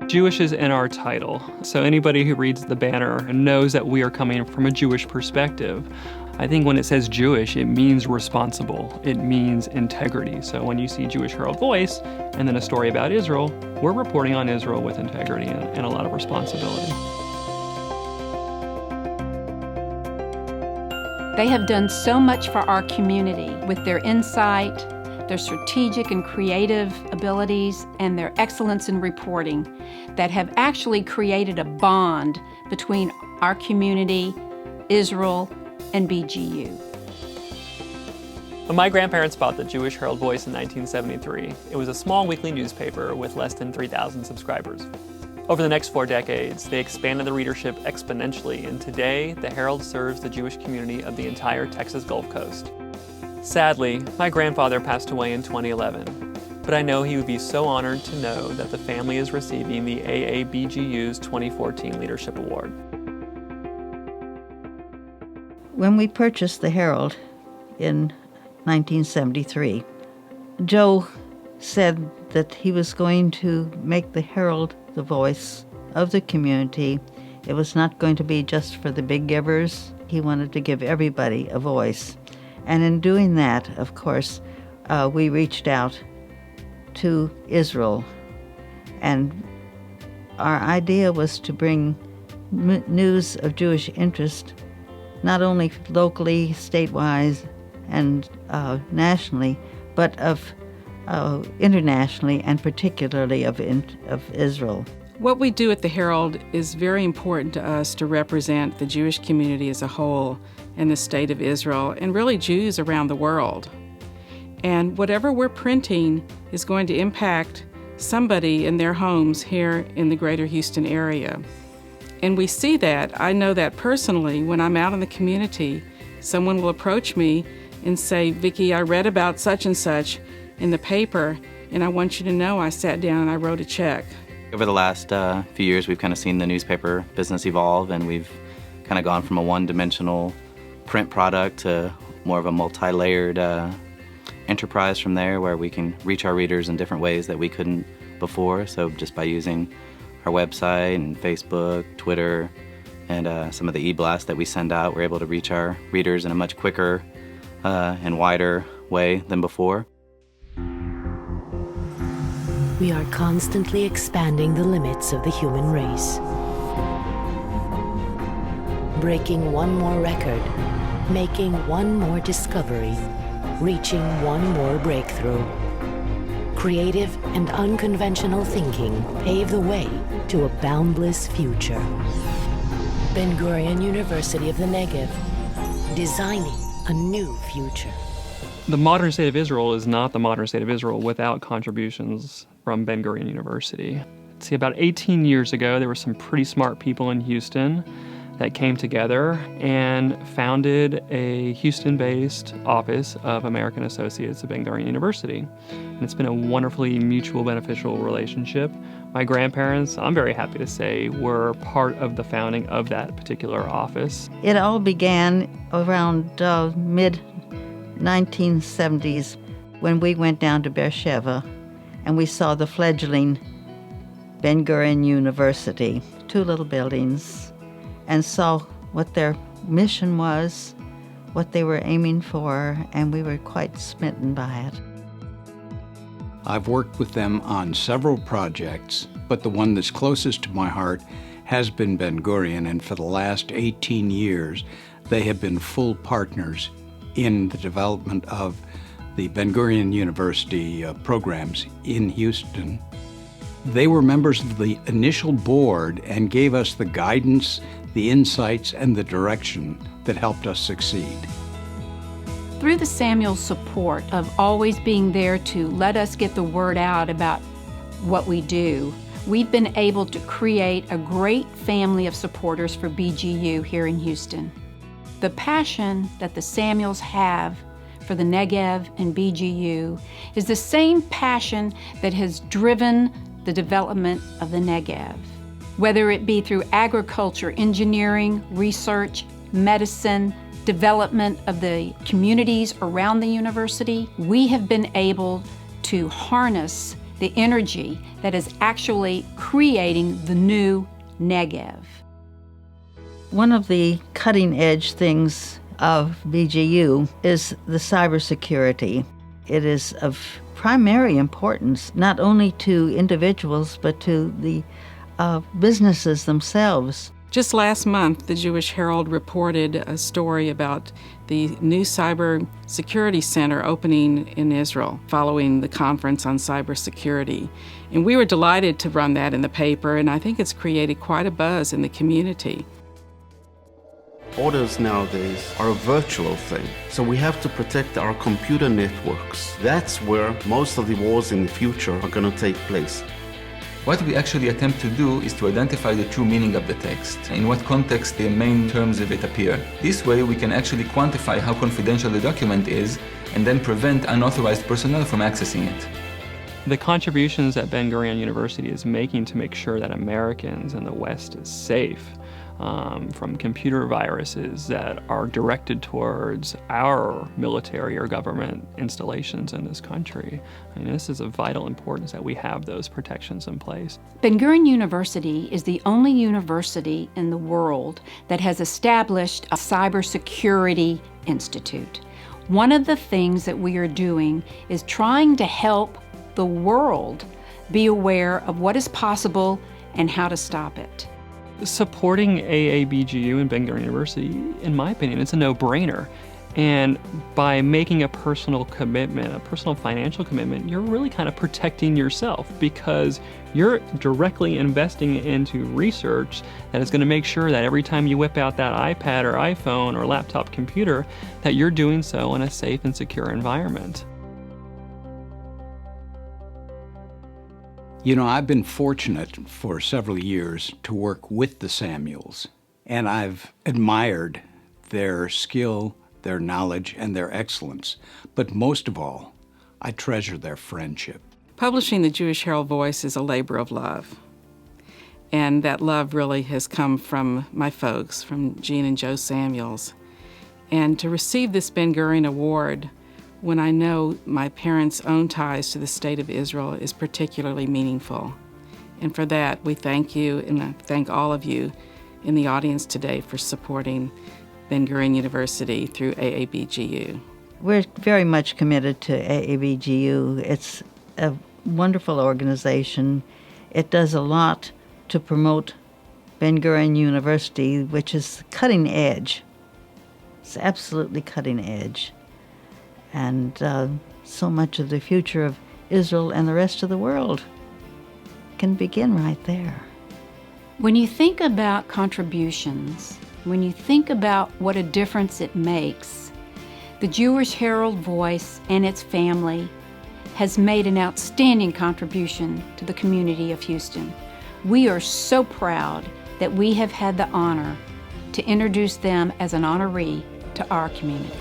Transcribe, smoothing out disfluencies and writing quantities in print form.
Jewish is in our title, so anybody who reads the banner knows that we are coming from a Jewish perspective. I think when it says Jewish, it means responsible. It means integrity. So when you see Jewish Herald Voice and then a story about Israel, we're reporting on Israel with integrity and a lot of responsibility. They have done so much for our community with their insight, their strategic and creative abilities, and their excellence in reporting that have actually created a bond between our community, Israel, and BGU. When my grandparents bought the Jewish Herald Voice in 1973, it was a small weekly newspaper with less than 3,000 subscribers. Over the next 4 decades, they expanded the readership exponentially, and today, the Herald serves the Jewish community of the entire Texas Gulf Coast. Sadly, my grandfather passed away in 2011, but I know he would be so honored to know that the family is receiving the AABGU's 2014 Leadership Award. When we purchased the Herald in 1973, Joe said that he was going to make the Herald the voice of the community. It was not going to be just for the big givers. He wanted to give everybody a voice. And in doing that, of course, we reached out to Israel. And our idea was to bring news of Jewish interest, not only locally, statewide, and nationally, but of internationally, and particularly of Israel. What we do at the Herald is very important to us to represent the Jewish community as a whole in the state of Israel, and really Jews around the world. And whatever we're printing is going to impact somebody in their homes here in the greater Houston area. And we see that. I know that personally. When I'm out in the community, someone will approach me and say, "Vicki, I read about such and such in the paper, and I want you to know I sat down and I wrote a check." Over the last few years, we've kind of seen the newspaper business evolve, and we've kind of gone from a one-dimensional print product to more of a multi-layered enterprise from there, where we can reach our readers in different ways that we couldn't before. So just by using our website and Facebook, Twitter, and some of the e-blasts that we send out, we're able to reach our readers in a much quicker and wider way than before. We are constantly expanding the limits of the human race. Breaking one more record, making one more discovery, reaching one more breakthrough. Creative and unconventional thinking pave the way to a boundless future. Ben-Gurion University of the Negev, designing a new future. The modern state of Israel is not the modern state of Israel without contributions from Ben-Gurion University. See, about 18 years ago, there were some pretty smart people in Houston that came together and founded a Houston-based office of American Associates of Ben-Gurion University. And it's been a wonderfully mutual beneficial relationship. My grandparents, I'm very happy to say, were part of the founding of that particular office. It all began around mid-1970s when we went down to Beersheba and we saw the fledgling Ben-Gurion University, 2 little buildings, and saw what their mission was, what they were aiming for, and we were quite smitten by it. I've worked with them on several projects, but the one that's closest to my heart has been Ben-Gurion, and for the last 18 years, they have been full partners in the development of the Ben-Gurion University programs in Houston. They were members of the initial board and gave us the guidance, the insights, and the direction that helped us succeed. Through the Samuel's support of always being there to let us get the word out about what we do, we've been able to create a great family of supporters for BGU here in Houston. The passion that the Samuels have for the Negev and BGU is the same passion that has driven the development of the Negev. Whether it be through agriculture, engineering, research, medicine, development of the communities around the university, we have been able to harness the energy that is actually creating the new Negev. One of the cutting-edge things of BGU is the cybersecurity. It is of primary importance, not only to individuals, but to the businesses themselves. Just last month, the Jewish Herald reported a story about the new Cybersecurity Center opening in Israel following the conference on cybersecurity. And we were delighted to run that in the paper, and I think it's created quite a buzz in the community. Orders nowadays are a virtual thing, so we have to protect our computer networks. That's where most of the wars in the future are going to take place. What we actually attempt to do is to identify the true meaning of the text, in what context the main terms of it appear. This way we can actually quantify how confidential the document is and then prevent unauthorized personnel from accessing it. The contributions that Ben-Gurion University is making to make sure that Americans in the West is safe from computer viruses that are directed towards our military or government installations in this country. I mean, this is of vital importance that we have those protections in place. Ben-Gurion University is the only university in the world that has established a cybersecurity institute. One of the things that we are doing is trying to help the world be aware of what is possible and how to stop it. Supporting AABGU and Ben-Gurion University, in my opinion, it's a no-brainer. And by making a personal commitment, a personal financial commitment, you're really kind of protecting yourself because you're directly investing into research that is going to make sure that every time you whip out that iPad or iPhone or laptop computer, that you're doing so in a safe and secure environment. You know, I've been fortunate for several years to work with the Samuels, and I've admired their skill, their knowledge, and their excellence. But most of all, I treasure their friendship. Publishing the Jewish Herald Voice is a labor of love. And that love really has come from my folks, from Gene and Joe Samuels. And to receive this Ben-Gurion Award when I know my parents' own ties to the State of Israel is particularly meaningful. And for that, we thank you, and I thank all of you in the audience today for supporting Ben-Gurion University through AABGU. We're very much committed to AABGU. It's a wonderful organization. It does a lot to promote Ben-Gurion University, which is cutting edge. It's absolutely cutting edge. And so much of the future of Israel and the rest of the world can begin right there. When you think about contributions, when you think about what a difference it makes, the Jewish Herald Voice and its family has made an outstanding contribution to the community of Houston. We are so proud that we have had the honor to introduce them as an honoree to our community.